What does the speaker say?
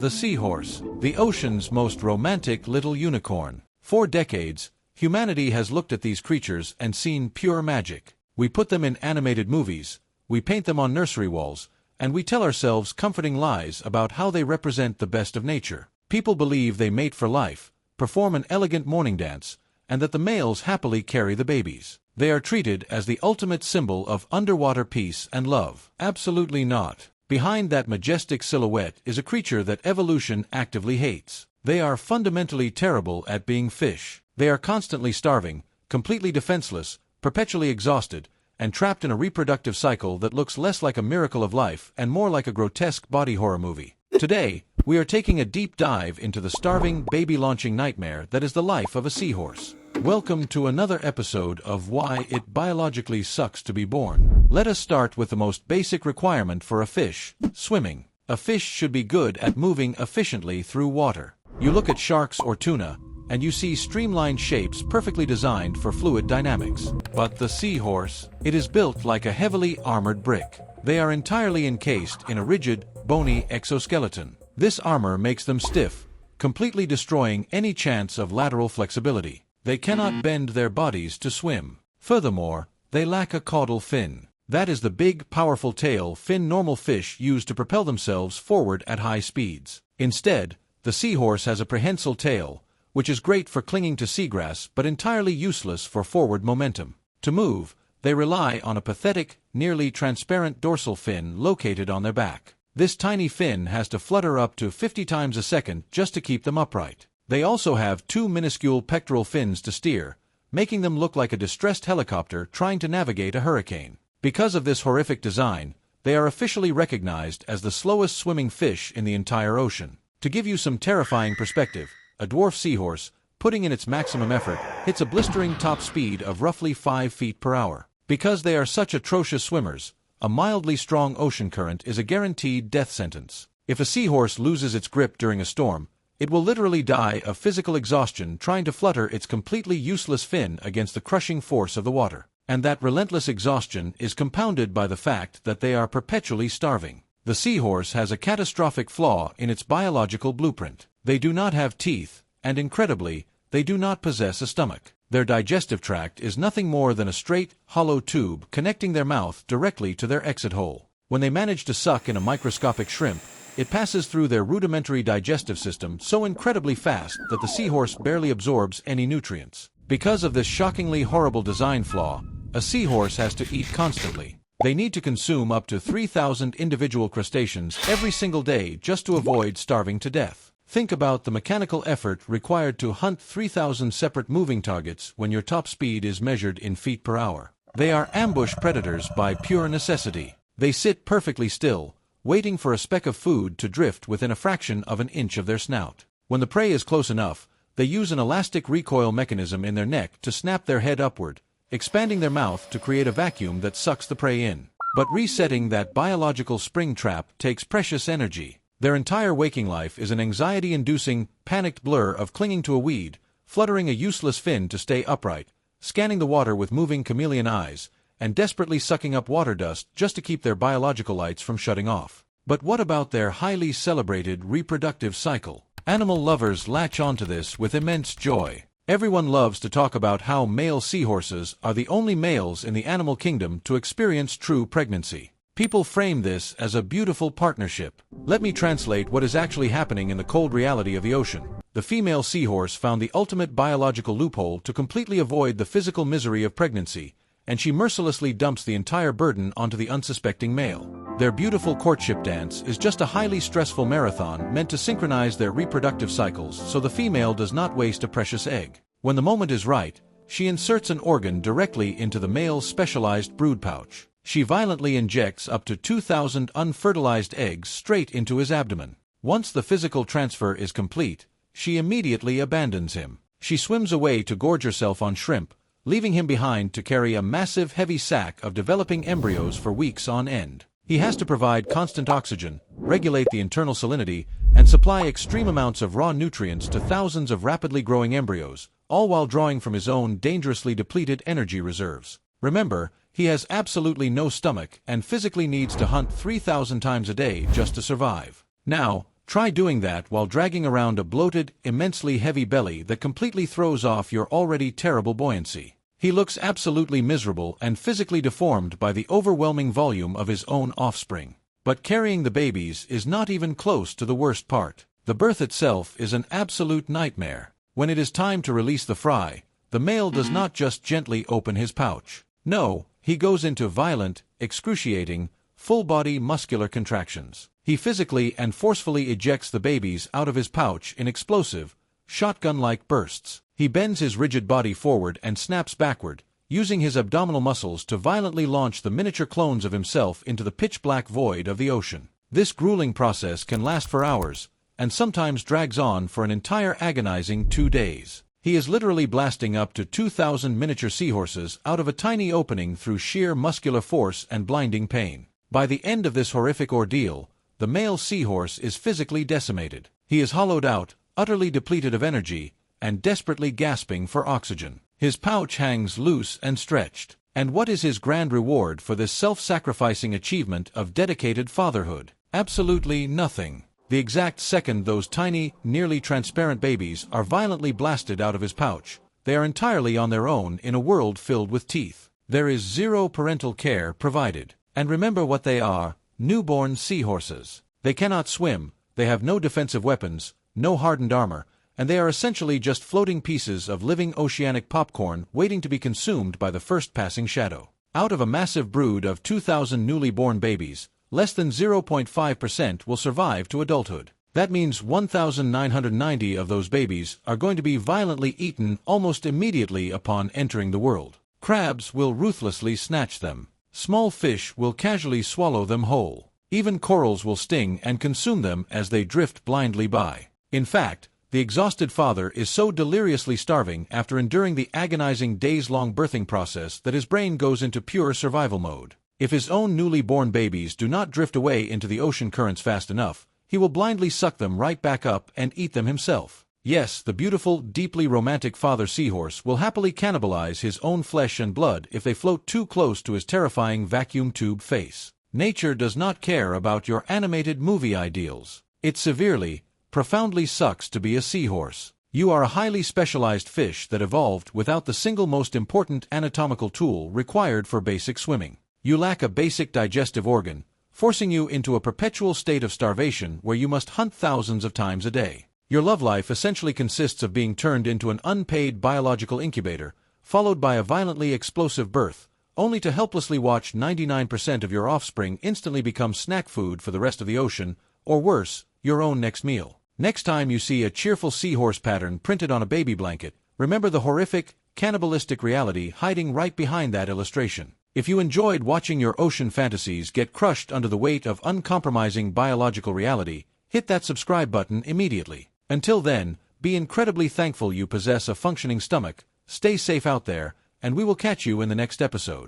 The seahorse, the ocean's most romantic little unicorn. For decades, humanity has looked at these creatures and seen pure magic. We put them in animated movies, we paint them on nursery walls, and we tell ourselves comforting lies about how they represent the best of nature. People believe they mate for life, perform an elegant morning dance, and that the males happily carry the babies. They are treated as the ultimate symbol of underwater peace and love. Absolutely not. Behind that majestic silhouette is a creature that evolution actively hates. They are fundamentally terrible at being fish. They are constantly starving, completely defenseless, perpetually exhausted, and trapped in a reproductive cycle that looks less like a miracle of life and more like a grotesque body horror movie. Today, we are taking a deep dive into the starving, baby-launching nightmare that is the life of a seahorse. Welcome to another episode of Why It Biologically Sucks to Be Born. Let us start with the most basic requirement for a fish: swimming. A fish should be good at moving efficiently through water. You look at sharks or tuna, and you see streamlined shapes perfectly designed for fluid dynamics. But the seahorse, it is built like a heavily armored brick. They are entirely encased in a rigid, bony exoskeleton. This armor makes them stiff, completely destroying any chance of lateral flexibility. They cannot bend their bodies to swim. Furthermore, they lack a caudal fin. That is the big, powerful tail fin normal fish use to propel themselves forward at high speeds. Instead, the seahorse has a prehensile tail, which is great for clinging to seagrass but entirely useless for forward momentum. To move, they rely on a pathetic, nearly transparent dorsal fin located on their back. This tiny fin has to flutter up to 50 times a second just to keep them upright. They also have two minuscule pectoral fins to steer, making them look like a distressed helicopter trying to navigate a hurricane. Because of this horrific design, they are officially recognized as the slowest swimming fish in the entire ocean. To give you some terrifying perspective, a dwarf seahorse, putting in its maximum effort, hits a blistering top speed of roughly 5 feet per hour. Because they are such atrocious swimmers, a mildly strong ocean current is a guaranteed death sentence. If a seahorse loses its grip during a storm, it will literally die of physical exhaustion trying to flutter its completely useless fin against the crushing force of the water. And that relentless exhaustion is compounded by the fact that they are perpetually starving. The seahorse has a catastrophic flaw in its biological blueprint. They do not have teeth, and incredibly, they do not possess a stomach. Their digestive tract is nothing more than a straight, hollow tube connecting their mouth directly to their exit hole. When they manage to suck in a microscopic shrimp, it passes through their rudimentary digestive system so incredibly fast that the seahorse barely absorbs any nutrients. Because of this shockingly horrible design flaw, a seahorse has to eat constantly. They need to consume up to 3,000 individual crustaceans every single day just to avoid starving to death. Think about the mechanical effort required to hunt 3,000 separate moving targets when your top speed is measured in feet per hour. They are ambush predators by pure necessity. They sit perfectly still, waiting for a speck of food to drift within a fraction of an inch of their snout. When the prey is close enough, they use an elastic recoil mechanism in their neck to snap their head upward, expanding their mouth to create a vacuum that sucks the prey in. But resetting that biological spring trap takes precious energy. Their entire waking life is an anxiety-inducing, panicked blur of clinging to a weed, fluttering a useless fin to stay upright, scanning the water with moving chameleon eyes, and desperately sucking up water dust just to keep their biological lights from shutting off. But what about their highly celebrated reproductive cycle? Animal lovers latch onto this with immense joy. Everyone loves to talk about how male seahorses are the only males in the animal kingdom to experience true pregnancy. People frame this as a beautiful partnership. Let me translate what is actually happening in the cold reality of the ocean. The female seahorse found the ultimate biological loophole to completely avoid the physical misery of pregnancy, and she mercilessly dumps the entire burden onto the unsuspecting male. Their beautiful courtship dance is just a highly stressful marathon meant to synchronize their reproductive cycles so the female does not waste a precious egg. When the moment is right, she inserts an organ directly into the male's specialized brood pouch. She violently injects up to 2,000 unfertilized eggs straight into his abdomen. Once the physical transfer is complete, she immediately abandons him. She swims away to gorge herself on shrimp, leaving him behind to carry a massive heavy sack of developing embryos for weeks on end. He has to provide constant oxygen, regulate the internal salinity, and supply extreme amounts of raw nutrients to thousands of rapidly growing embryos, all while drawing from his own dangerously depleted energy reserves. Remember, he has absolutely no stomach and physically needs to hunt 3,000 times a day just to survive. Now, Try doing that while dragging around a bloated, immensely heavy belly that completely throws off your already terrible buoyancy. He looks absolutely miserable and physically deformed by the overwhelming volume of his own offspring. But carrying the babies is not even close to the worst part. The birth itself is an absolute nightmare. When it is time to release the fry, the male does not just gently open his pouch. No, he goes into violent, excruciating, full-body muscular contractions. He physically and forcefully ejects the babies out of his pouch in explosive, shotgun-like bursts. He bends his rigid body forward and snaps backward, using his abdominal muscles to violently launch the miniature clones of himself into the pitch-black void of the ocean. This grueling process can last for hours, and sometimes drags on for an entire agonizing 2 days. He is literally blasting up to 2,000 miniature seahorses out of a tiny opening through sheer muscular force and blinding pain. By the end of this horrific ordeal, the male seahorse is physically decimated. He is hollowed out, utterly depleted of energy, and desperately gasping for oxygen. His pouch hangs loose and stretched. And what is his grand reward for this self-sacrificing achievement of dedicated fatherhood? Absolutely nothing. The exact second those tiny, nearly transparent babies are violently blasted out of his pouch, they are entirely on their own in a world filled with teeth. There is zero parental care provided. And remember what they are: newborn seahorses. They cannot swim, they have no defensive weapons, no hardened armor, and they are essentially just floating pieces of living oceanic popcorn waiting to be consumed by the first passing shadow. Out of a massive brood of 2,000 newly born babies, less than 0.5% will survive to adulthood. That means 1,990 of those babies are going to be violently eaten almost immediately upon entering the world. Crabs will ruthlessly snatch them. Small fish will casually swallow them whole. Even corals will sting and consume them as they drift blindly by. In fact, the exhausted father is so deliriously starving after enduring the agonizing days-long birthing process that his brain goes into pure survival mode. If his own newly born babies do not drift away into the ocean currents fast enough, he will blindly suck them right back up and eat them himself. Yes, the beautiful, deeply romantic father seahorse will happily cannibalize his own flesh and blood if they float too close to his terrifying vacuum tube face. Nature does not care about your animated movie ideals. It severely, profoundly sucks to be a seahorse. You are a highly specialized fish that evolved without the single most important anatomical tool required for basic swimming. You lack a basic digestive organ, forcing you into a perpetual state of starvation where you must hunt thousands of times a day. Your love life essentially consists of being turned into an unpaid biological incubator, followed by a violently explosive birth, only to helplessly watch 99% of your offspring instantly become snack food for the rest of the ocean, or worse, your own next meal. Next time you see a cheerful seahorse pattern printed on a baby blanket, remember the horrific, cannibalistic reality hiding right behind that illustration. If you enjoyed watching your ocean fantasies get crushed under the weight of uncompromising biological reality, hit that subscribe button immediately. Until then, be incredibly thankful you possess a functioning stomach, stay safe out there, and we will catch you in the next episode.